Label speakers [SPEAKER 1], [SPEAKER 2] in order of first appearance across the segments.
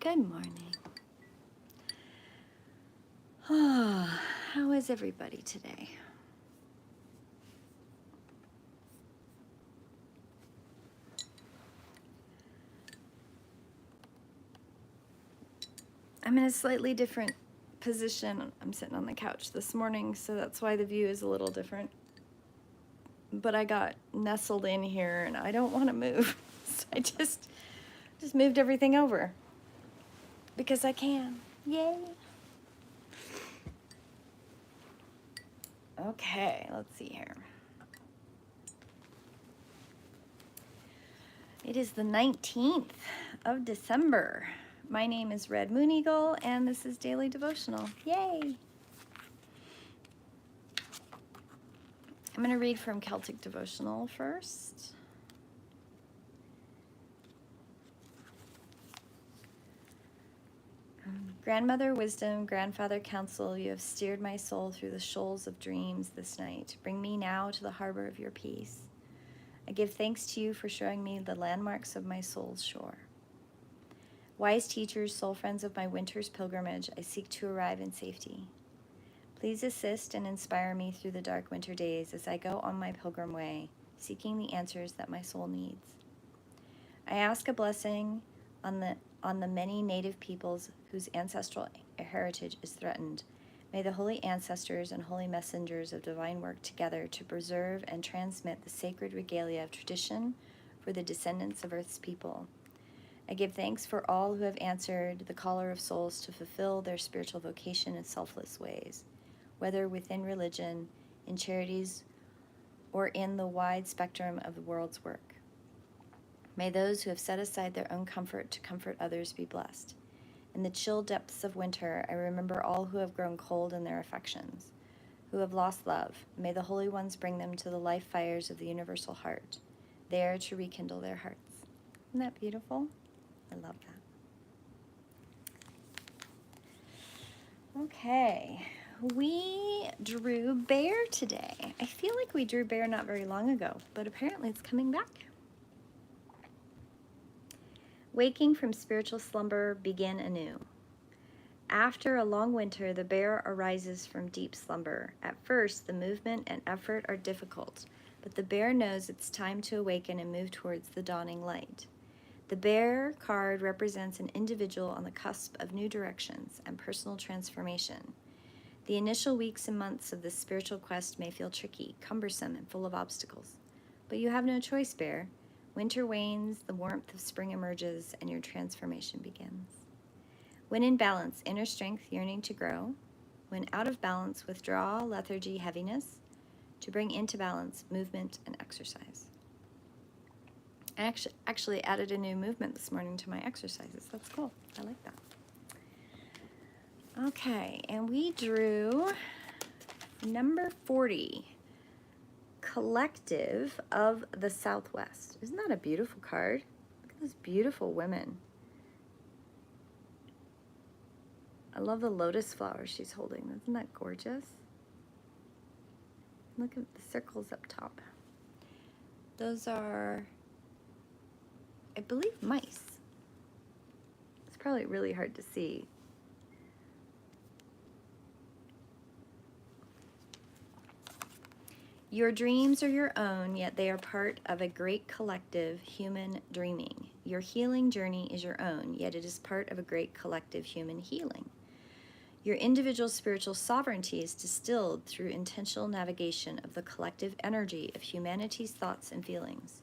[SPEAKER 1] Good morning. Oh, how is everybody today? I'm in a slightly different position. I'm sitting on the couch this morning, so that's why the view is a little different. But I got nestled in here and I don't want to move. So I just moved everything over because I can. Yay. Okay, let's see here. It is the 19th of December. My name is Red Moon Eagle, and this is Daily Devotional. Yay! I'm going to read from Celtic Devotional first. Grandmother wisdom, grandfather counsel, you have steered my soul through the shoals of dreams this night. Bring me now to the harbor of your peace. I give thanks to you for showing me the landmarks of my soul's shore. Wise teachers, soul friends of my winter's pilgrimage, I seek to arrive in safety. Please assist and inspire me through the dark winter days as I go on my pilgrim way, seeking the answers that my soul needs. I ask a blessing on the many native peoples whose ancestral heritage is threatened. May the holy ancestors and holy messengers of divine work together to preserve and transmit the sacred regalia of tradition for the descendants of Earth's people. I give thanks for all who have answered the caller of souls to fulfill their spiritual vocation in selfless ways, whether within religion, in charities, or in the wide spectrum of the world's work. May those who have set aside their own comfort to comfort others be blessed. In the chill depths of winter, I remember all who have grown cold in their affections, who have lost love. May the holy ones bring them to the life fires of the universal heart, there to rekindle their hearts. Isn't that beautiful? I love that. Okay, we drew bear today. I feel like we drew bear not very long ago, but apparently it's coming back. Waking from spiritual slumber, begin anew. After a long winter, the bear arises from deep slumber. At first, the movement and effort are difficult, but the bear knows it's time to awaken and move towards the dawning light. The bear card represents an individual on the cusp of new directions and personal transformation. The initial weeks and months of this spiritual quest may feel tricky, cumbersome, and full of obstacles. But you have no choice, bear. Winter wanes, the warmth of spring emerges, and your transformation begins. When in balance, inner strength yearning to grow. When out of balance, withdraw, lethargy, heaviness, to bring into balance movement and exercise. I actually added a new movement this morning to my exercises. That's cool. I like that. Okay, and we drew number 40. Collective of the Southwest. Isn't that a beautiful card? Look at those beautiful women. I love the lotus flower she's holding. Isn't that gorgeous? Look at the circles up top. Those are, I believe, mice. It's probably really hard to see. Your dreams are your own, yet they are part of a great collective human dreaming. Your healing journey is your own, yet it is part of a great collective human healing. Your individual spiritual sovereignty is distilled through intentional navigation of the collective energy of humanity's thoughts and feelings.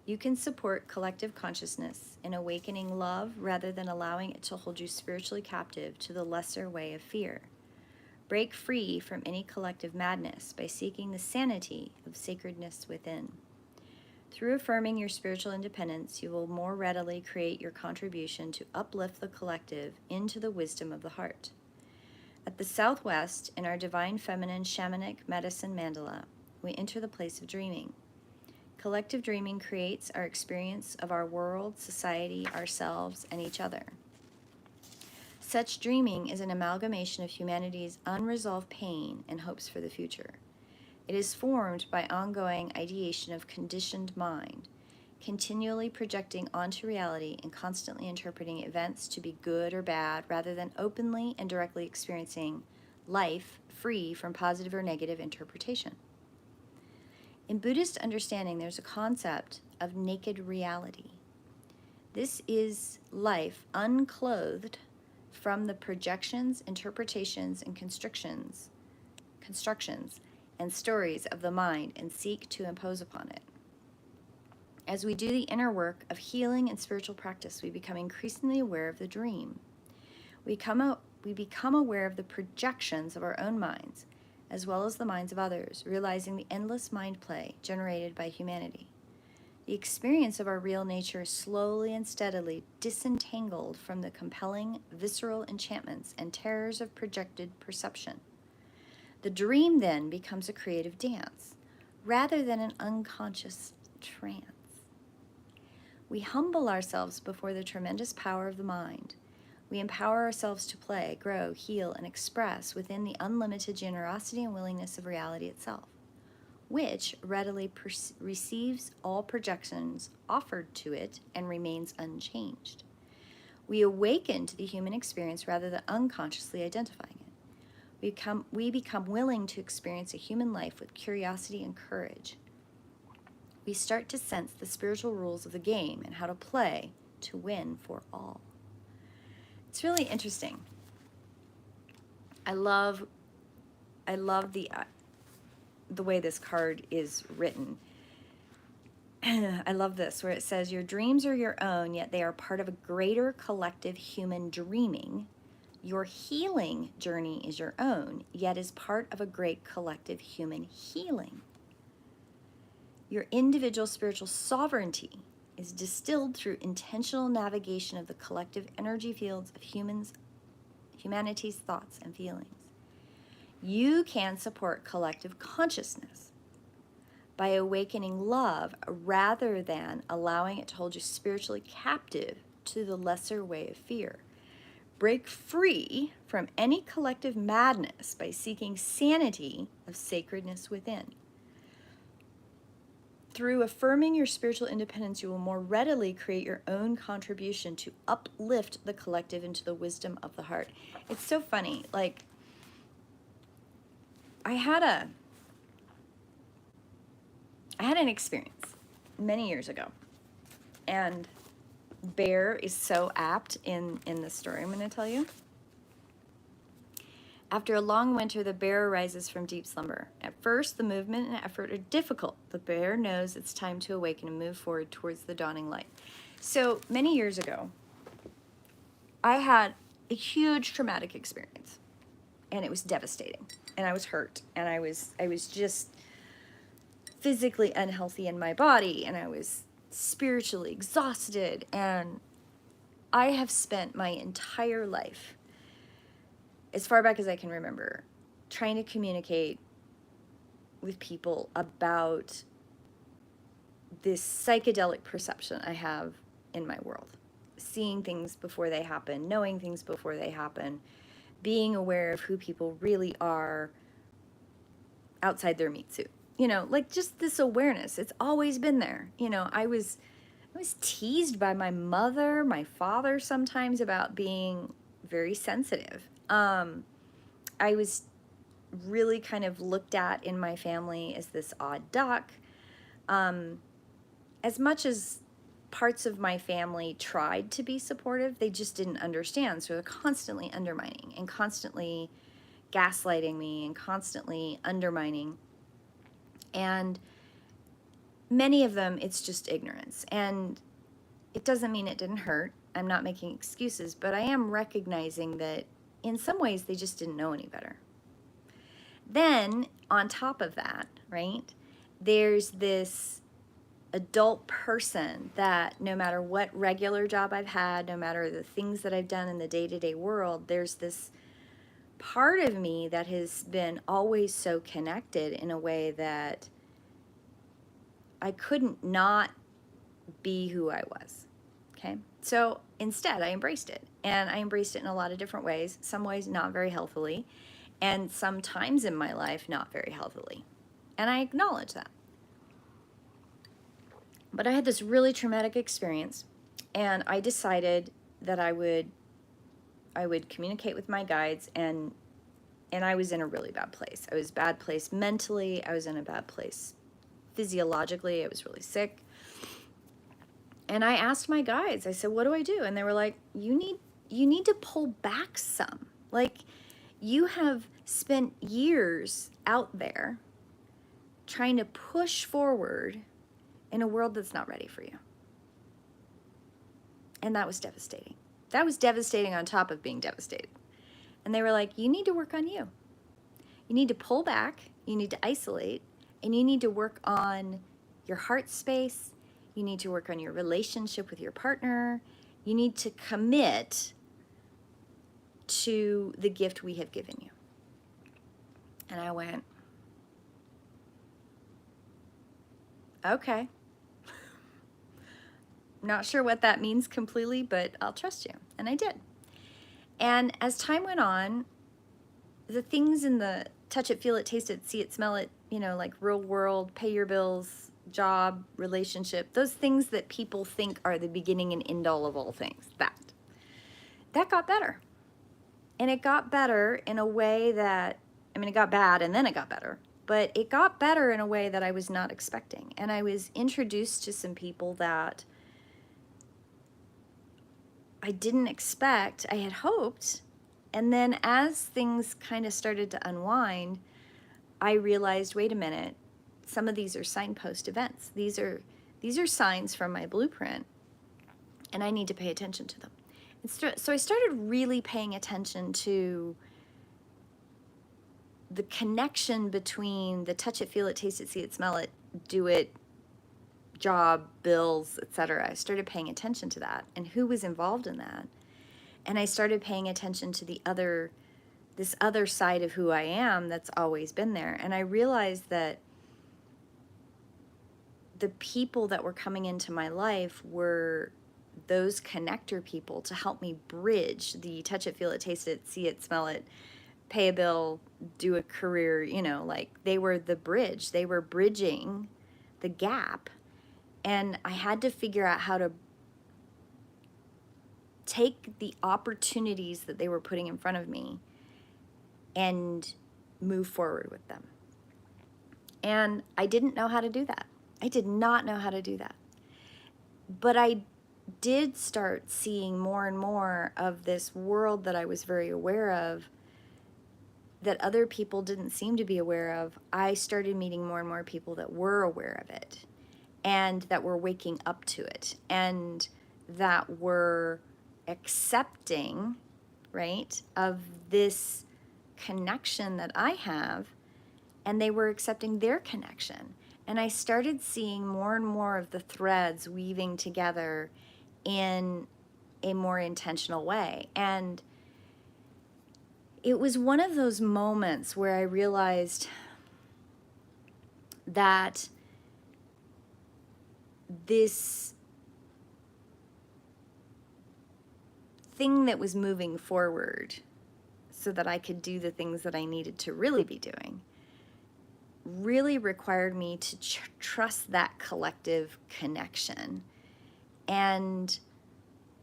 [SPEAKER 1] You can support collective consciousness in awakening love rather than allowing it to hold you spiritually captive to the lesser way of fear. Break free from any collective madness by seeking the sanity of sacredness within. Through affirming your spiritual independence, you will more readily create your contribution to uplift the collective into the wisdom of the heart. At the Southwest, in our divine feminine shamanic medicine mandala, we enter the place of dreaming. Collective dreaming creates our experience of our world, society, ourselves, and each other. Such dreaming is an amalgamation of humanity's unresolved pain and hopes for the future. It is formed by ongoing ideation of conditioned mind. continually projecting onto reality and constantly interpreting events to be good or bad rather than openly and directly experiencing life free from positive or negative interpretation. In Buddhist understanding, there's a concept of naked reality. This is life unclothed from the projections, interpretations, and constructions and stories of the mind and seek to impose upon it. As we do the inner work of healing and spiritual practice, we become increasingly aware of the dream. We become aware of the projections of our own minds, as well as the minds of others, realizing the endless mind play generated by humanity. The experience of our real nature is slowly and steadily disentangled from the compelling, visceral enchantments and terrors of projected perception. The dream then becomes a creative dance, rather than an unconscious trance. We humble ourselves before the tremendous power of the mind. We empower ourselves to play, grow, heal, and express within the unlimited generosity and willingness of reality itself, which readily receives all projections offered to it and remains unchanged. We awaken to the human experience rather than unconsciously identifying it. We become willing to experience a human life with curiosity and courage. We start to sense the spiritual rules of the game and how to play to win for all. It's really interesting. I love the way this card is written. I love this, where it says, your dreams are your own, yet they are part of a greater collective human dreaming. Your healing journey is your own, yet is part of a great collective human healing. Your individual spiritual sovereignty is distilled through intentional navigation of the collective energy fields of humanity's thoughts and feelings. You can support collective consciousness by awakening love rather than allowing it to hold you spiritually captive to the lesser way of fear. Break free from any collective madness by seeking sanity of sacredness within. Through affirming your spiritual independence, you will more readily create your own contribution to uplift the collective into the wisdom of the heart. It's so funny. Like, I had an experience many years ago, and bear is so apt in this story I'm going to tell you. After a long winter, the bear arises from deep slumber. At first, the movement and effort are difficult. The bear knows it's time to awaken and move forward towards the dawning light. So many years ago, I had a huge traumatic experience, and it was devastating, and I was hurt, and I was just physically unhealthy in my body, and I was spiritually exhausted, and I have spent my entire life, as far back as I can remember, trying to communicate with people about this psychedelic perception I have in my world. Seeing things before they happen, knowing things before they happen, being aware of who people really are outside their meat suit. You know, like just this awareness. It's always been there. You know, I was teased by my mother, my father sometimes about being very sensitive. I was really kind of looked at in my family as this odd duck. As much as parts of my family tried to be supportive, they just didn't understand. So they're constantly undermining and constantly gaslighting me and constantly undermining. And many of them, it's just ignorance. And it doesn't mean it didn't hurt. I'm not making excuses, but I am recognizing that in some ways they just didn't know any better. Then, on top of that, right, there's this adult person that no matter what regular job I've had, no matter the things that I've done in the day-to-day world, there's this part of me that has been always so connected in a way that I couldn't not be who I was. Okay? So instead, I embraced it. And I embraced it in a lot of different ways. Some ways not very healthily. And sometimes in my life, not very healthily. And I acknowledge that. But I had this really traumatic experience, and I decided that I would communicate with my guides, and I was in a really bad place. I was a bad place mentally. I was in a bad place physiologically. I was really sick. And I asked my guides, I said, what do I do? And they were like, you need to pull back some. Like, you have spent years out there trying to push forward in a world that's not ready for you. And that was devastating. That was devastating on top of being devastated. And they were like, you need to work on you. You need to pull back, you need to isolate, and you need to work on your heart space. You need to work on your relationship with your partner. You need to commit to the gift we have given you. And I went, okay. Not sure what that means completely, but I'll trust you. And I did. And as time went on, the things in the touch it, feel it, taste it, see it, smell it, like real world, pay your bills, job, relationship, those things that people think are the beginning and end all of all things, that got better. And it got better in a way that, it got bad and then it got better, but it got better in a way that I was not expecting. And I was introduced to some people that I didn't expect, I had hoped. And then as things kind of started to unwind, I realized, wait a minute, some of these are signpost events. These are signs from my blueprint, and I need to pay attention to them. So I started really paying attention to the connection between the touch it, feel it, taste it, see it, smell it, do it, job, bills, etc. I started paying attention to that and who was involved in that. And I started paying attention to this other side of who I am that's always been there. And I realized that the people that were coming into my life were those connector people to help me bridge the touch it, feel it, taste it, see it, smell it, pay a bill, do a career, like they were the bridge. They were bridging the gap. And I had to figure out how to take the opportunities that they were putting in front of me and move forward with them. And I didn't know how to do that. I did not know how to do that. But I did start seeing more and more of this world that I was very aware of that other people didn't seem to be aware of. I started meeting more and more people that were aware of it and that were waking up to it and that were accepting, right, of this connection that I have, and they were accepting their connection. And I started seeing more and more of the threads weaving together in a more intentional way. And it was one of those moments where I realized that this thing that was moving forward so that I could do the things that I needed to really be doing really required me to trust that collective connection and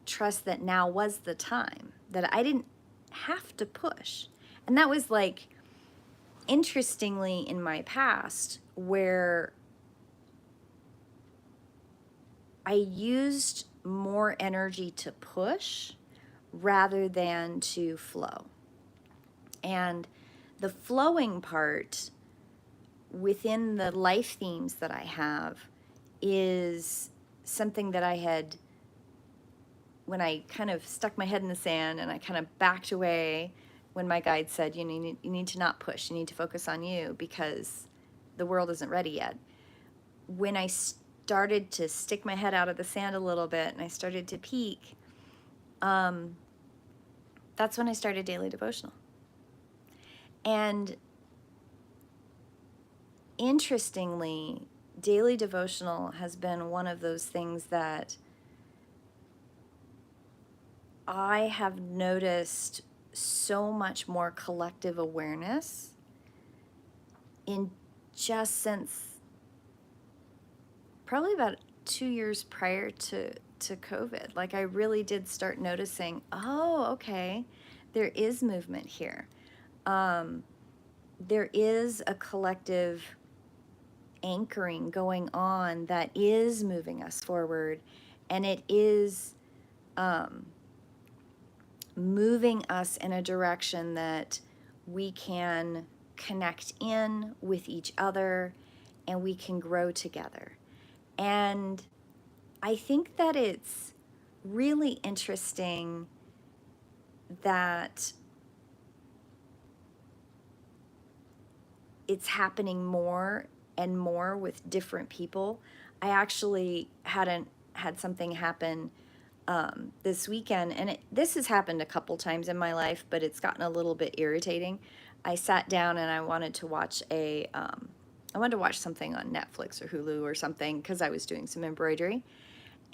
[SPEAKER 1] trust that now was the time, that I didn't have to push. And that was like, interestingly, in my past, where I used more energy to push rather than to flow. And the flowing part within the life themes that I have is something that I had, when I kind of stuck my head in the sand and I kind of backed away when my guide said, you need to not push, you need to focus on you because the world isn't ready yet. When I started to stick my head out of the sand a little bit and I started to peek, that's when I started Daily Devotional. And interestingly, Daily Devotional has been one of those things that I have noticed so much more collective awareness in just since probably about 2 years prior to COVID. Like, I really did start noticing, oh, okay, there is movement here. There is a collective anchoring going on that is moving us forward, and it is moving us in a direction that we can connect in with each other and we can grow together. And I think that it's really interesting that it's happening more and more with different people. I actually had something happen this weekend, and this has happened a couple times in my life, but it's gotten a little bit irritating. I sat down and I wanted to watch something on Netflix or Hulu or something because I was doing some embroidery,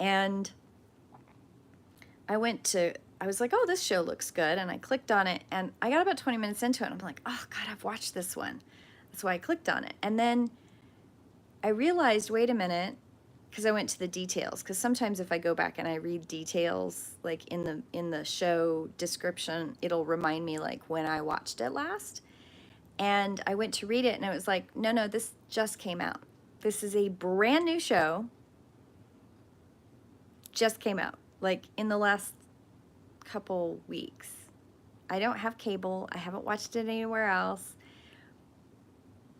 [SPEAKER 1] and I was like, oh, this show looks good, and I clicked on it, and I got about 20 minutes into it, and I'm like, oh God, I've watched this one. That's why I clicked on it. And then I realized, wait a minute, because I went to the details, because sometimes if I go back and I read details, like in the show description, it'll remind me like when I watched it last. And I went to read it, and it was like, no, this just came out. This is a brand new show, just came out, like in the last couple weeks. I don't have cable. I haven't watched it anywhere else.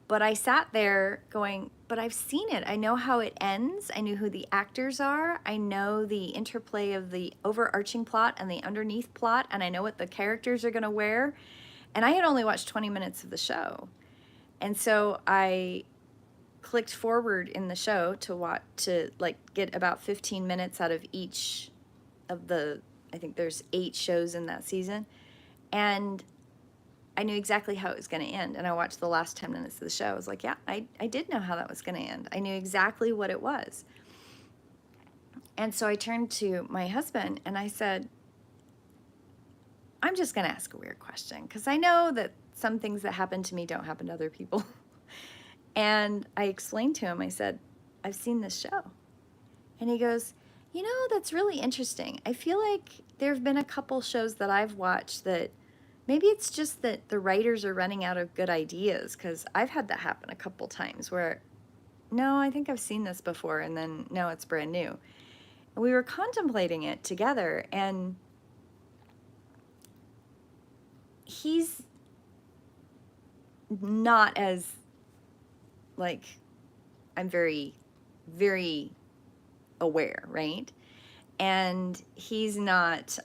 [SPEAKER 1] But I sat there going, but I've seen it. I know how it ends. I knew who the actors are. I know the interplay of the overarching plot and the underneath plot, and I know what the characters are going to wear. And I had only watched 20 minutes of the show. And so I clicked forward in the show to get about 15 minutes out of each of I think there's 8 shows in that season. And I knew exactly how it was going to end. And I watched the last 10 minutes of the show. I was like, yeah, I did know how that was going to end. I knew exactly what it was. And so I turned to my husband and I said, I'm just going to ask a weird question, because I know that some things that happen to me don't happen to other people. And I explained to him, I said, I've seen this show. And he goes, that's really interesting. I feel like there have been a couple shows that I've watched that maybe it's just that the writers are running out of good ideas, because I've had that happen a couple times where, no, I think I've seen this before, and then, no, it's brand new. And we were contemplating it together, and he's not as, like, I'm very, very aware, right? And he's not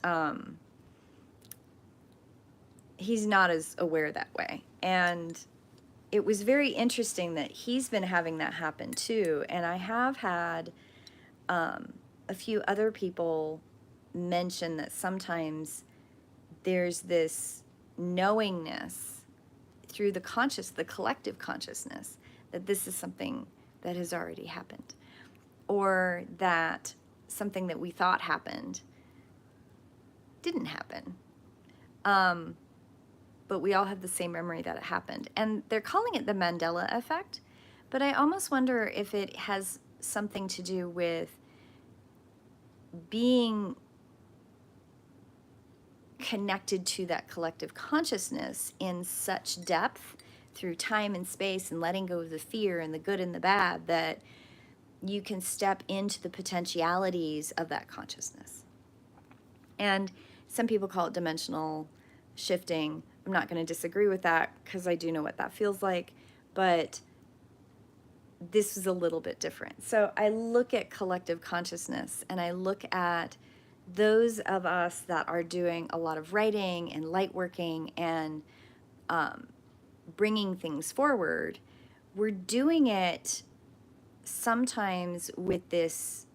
[SPEAKER 1] as aware that way. And it was very interesting that he's been having that happen too. And I have had a few other people mention that sometimes there's this knowingness through the collective consciousness, that this is something that has already happened, or that something that we thought happened didn't happen. But we all have the same memory that it happened. And they're calling it the Mandela effect, but I almost wonder if it has something to do with being connected to that collective consciousness in such depth through time and space, and letting go of the fear and the good and the bad, that you can step into the potentialities of that consciousness. And some people call it dimensional shifting. I'm not going to disagree with that, because I do know what that feels like, but this is a little bit different. So I look at collective consciousness, and I look at those of us that are doing a lot of writing and light working and bringing things forward. We're doing it sometimes with this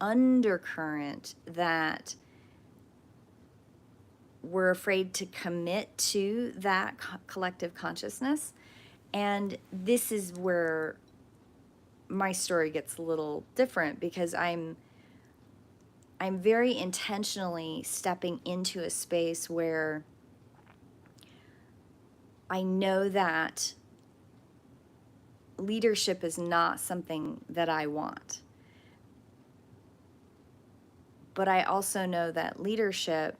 [SPEAKER 1] undercurrent that we're afraid to commit to that collective consciousness. And this is where my story gets a little different, because I'm very intentionally stepping into a space where I know that leadership is not something that I want. But I also know that leadership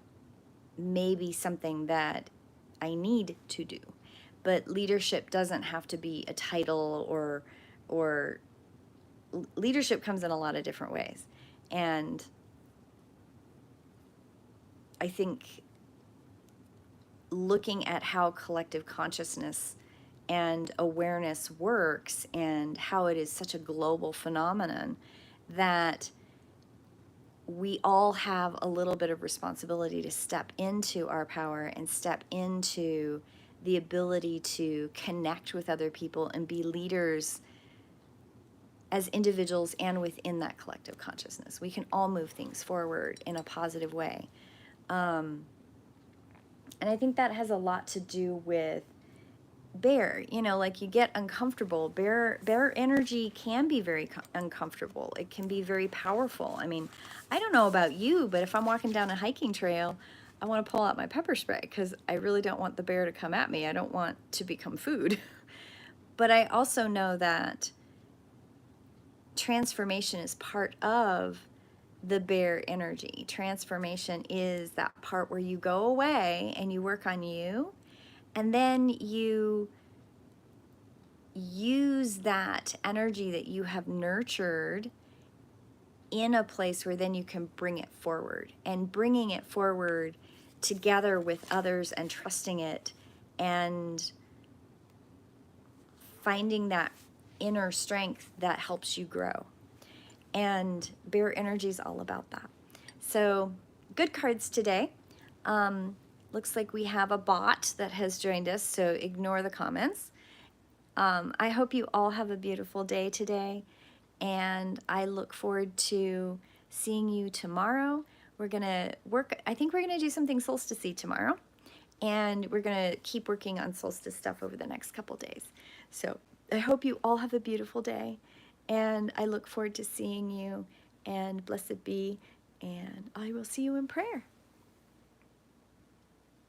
[SPEAKER 1] may be something that I need to do. But leadership doesn't have to be a title, or leadership comes in a lot of different ways. And I think looking at how collective consciousness and awareness works and how it is such a global phenomenon, that we all have a little bit of responsibility to step into our power and step into the ability to connect with other people and be leaders as individuals and within that collective consciousness. We can all move things forward in a positive way. And I think that has a lot to do with bear. Like, you get uncomfortable. Bear energy can be very uncomfortable. It can be very powerful. I mean, I don't know about you, but if I'm walking down a hiking trail, I want to pull out my pepper spray because I really don't want the bear to come at me. I don't want to become food. But I also know that transformation is part of the bear energy. Transformation is that part where you go away and you work on you, and then you use that energy that you have nurtured in a place where then you can bring it forward, and bringing it forward together with others and trusting it and finding that inner strength that helps you grow. And bear energy is all about that. So good cards today. Looks like we have a bot that has joined us, so ignore the comments. I hope you all have a beautiful day today, and I look forward to seeing you tomorrow. We're gonna I think we're gonna do something solstice-y tomorrow, and we're gonna keep working on solstice stuff over the next couple days. So I hope you all have a beautiful day, and I look forward to seeing you, and blessed be, and I will see you in prayer.